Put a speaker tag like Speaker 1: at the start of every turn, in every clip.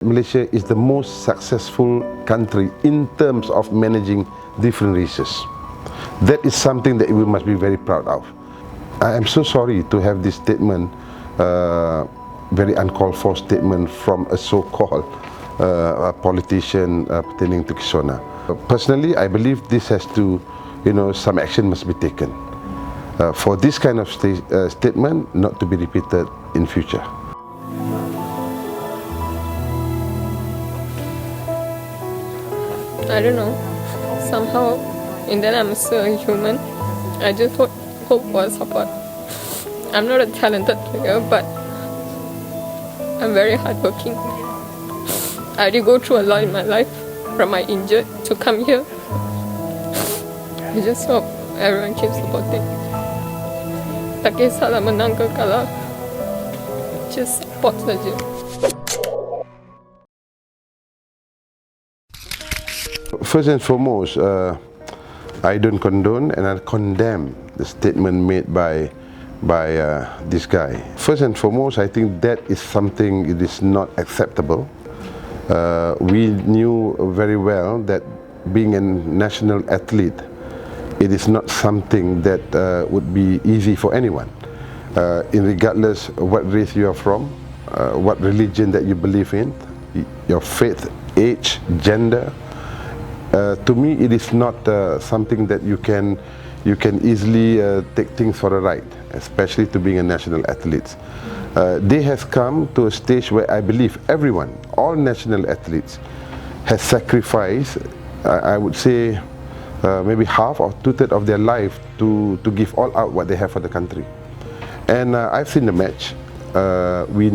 Speaker 1: Malaysia is the most successful country in terms of managing different races. That is something that we must be very proud of. I am so sorry to have this statement, very uncalled for statement from a so-called politician pertaining to Kisona. Personally, I believe this has to, some action must be taken for this kind of statement not to be repeated in future.
Speaker 2: I don't know, somehow in that I'm still a human. I just hope for support. I'm not a talented player, but I'm very hardworking. I already go through a lot in my life, from my injured to come here. I just hope everyone keeps supporting. Tak kisahlah menang ke kalah, just support saja.
Speaker 1: First and foremost, I don't condone and I condemn the statement made by this guy. First and foremost, I think that is something it is not acceptable. We knew very well that being a national athlete, it is not something that would be easy for anyone. Regardless what race you are from, what religion that you believe in, your faith, age, gender. To me, it is not something that you can easily take things for a ride, especially to being a national athlete. They have come to a stage where I believe everyone, all national athletes, has sacrificed, I would say, maybe half or two-thirds of their life to give all out what they have for the country. And I've seen the match. We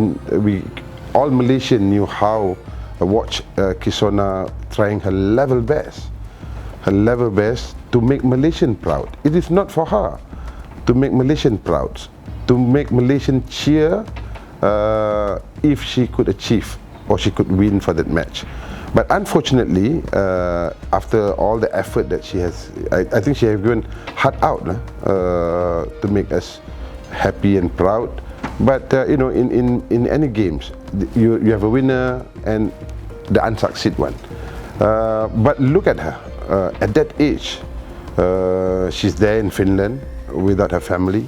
Speaker 1: all Malaysian knew how. Watch Kisona trying her level best to make Malaysian proud. It is not for her to make Malaysian proud, to make Malaysian cheer if she could achieve or she could win for that match. But unfortunately, after all the effort that she has, I think she has given heart out to make us happy and proud. But in any games, you have a winner and the unsucceed one. But look at her at that age. She's there in Finland without her family,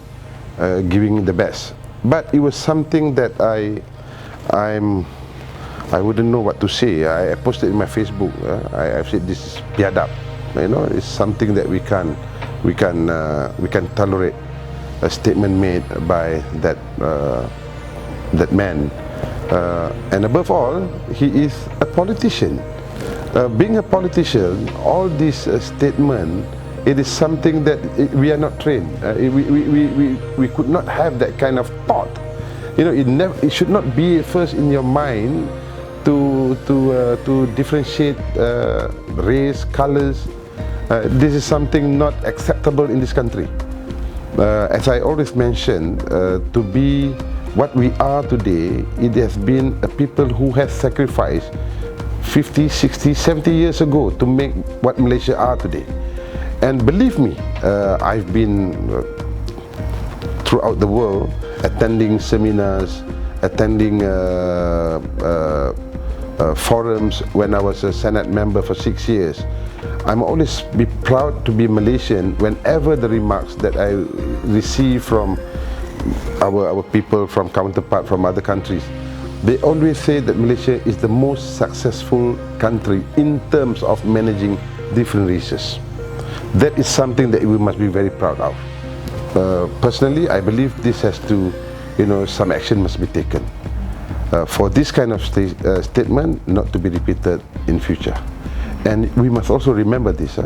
Speaker 1: giving the best. But it was something that I wouldn't know what to say. I posted in my Facebook. I said this is BIADAP. It's something that we can tolerate. A statement made by that man, and above all, he is a politician. Being a politician, all this statement, it is something that we are not trained. We could not have that kind of thought. It should not be first in your mind to differentiate race, colors. This is something not acceptable in this country. As I always mention, to be what we are today, it has been a people who have sacrificed 50, 60, 70 years ago to make what Malaysia are today. And believe me, I've been throughout the world attending seminars, attending forums when I was a Senate member for 6 years. I'm always be proud to be Malaysian whenever the remarks that I receive from our people, from counterpart from other countries. They always say that Malaysia is the most successful country in terms of managing different races. That is something that we must be very proud of. Personally, I believe this has to, some action must be taken for this kind of statement not to be repeated in future. And we must also remember this,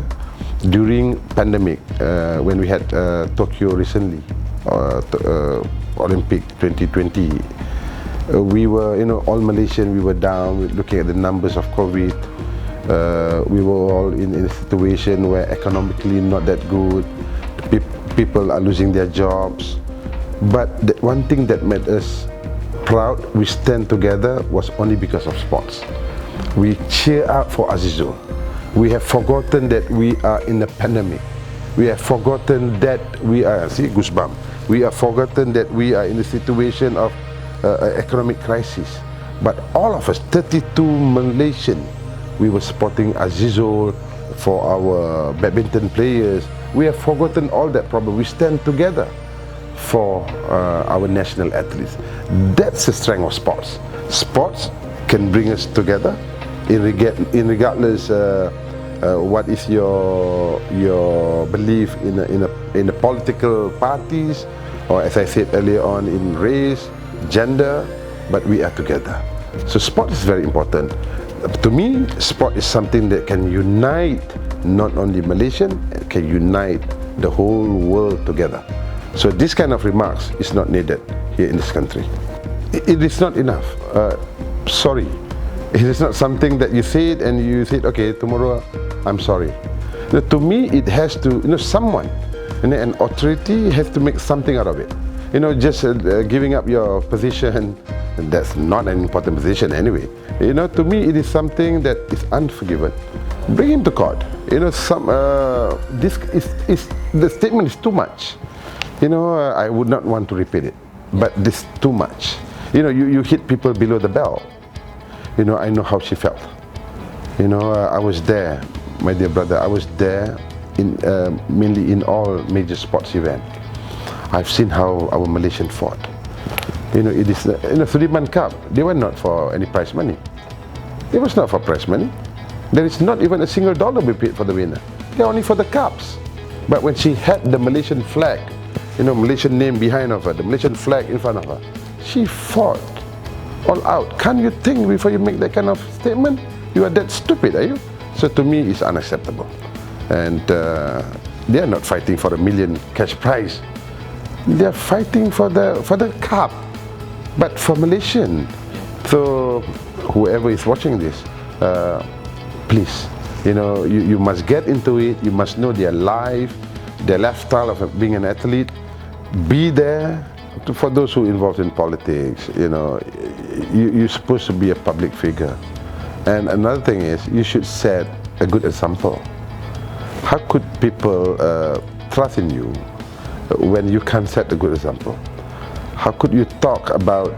Speaker 1: during pandemic, when we had Tokyo recently, Olympic 2020, we were, all Malaysian, we were down, looking at the numbers of COVID. We were all in a situation where economically not that good, people are losing their jobs. But the one thing that made us proud, we stand together, was only because of sports. We cheer up for Azizul. We have forgotten that we are in a pandemic. We have forgotten that we are, see, goosebump. We have forgotten that we are in a situation of economic crisis. But all of us, 32 Malaysian, we were supporting Azizul for our badminton players. We have forgotten all that problem. We stand together for our national athletes. That's the strength of sports. Sports can bring us together, regardless what is your belief in the political parties, or as I said earlier on, in race, gender, but we are together. So sport is very important. To me, sport is something that can unite not only Malaysian, it can unite the whole world together. So this kind of remarks is not needed here in this country. It is not enough. Sorry. It is not something that you say it and you say, okay, tomorrow I'm sorry. To me, it has to, someone, an authority has to make something out of it. Just giving up your position, that's not an important position anyway. To me, it is something that is unforgiven. Bring him to court. The statement is too much. I would not want to repeat it, but this too much. You hit people below the belt. I know how she felt. I was there, my dear brother. I was there mainly in all major sports events. I've seen how our Malaysian fought. It is Seremban Cup. They were not for any prize money. It was not for prize money. There is not even a single dollar we paid for the winner. They're only for the cups. But when she had the Malaysian flag, Malaysian name behind of her, the Malaysian flag in front of her, she fought all out. Can't you think before you make that kind of statement? You are that stupid, are you? So to me, it's unacceptable. And they are not fighting for $1 million cash prize. They are fighting for the cup, but for Malaysian. So whoever is watching this, please, you must get into it. You must know their life, their lifestyle of being an athlete. Be there. For those who are involved in politics, you're supposed to be a public figure. And another thing is, you should set a good example. How could people trust in you when you can't set a good example? How could you talk about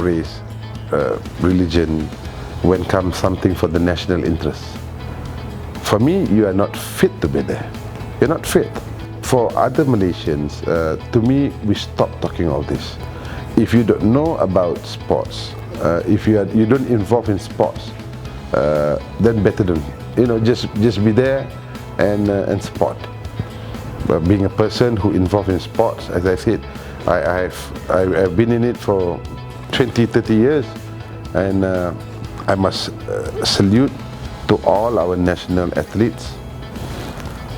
Speaker 1: race, religion, when comes something for the national interest? For me, you are not fit to be there. You're not fit. For other Malaysians, to me, we stop talking all this. If you don't know about sports, if you don't involve in sports, then better don't. Just be there and support. But being a person who involved in sports, as I said, I've been in it for 20, 30 years, and I must salute to all our national athletes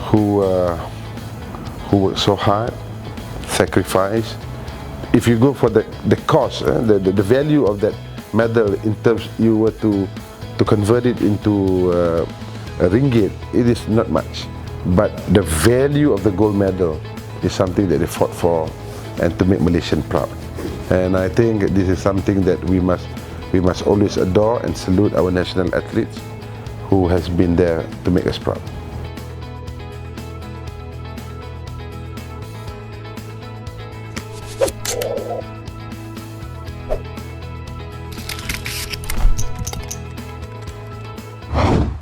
Speaker 1: who work so hard, sacrifice. If you go for the cost, the value of that medal, in terms you were to convert it into a ringgit, it is not much. But the value of the gold medal is something that they fought for, and to make Malaysian proud. And I think this is something that we must always adore and salute our national athletes who has been there to make us proud.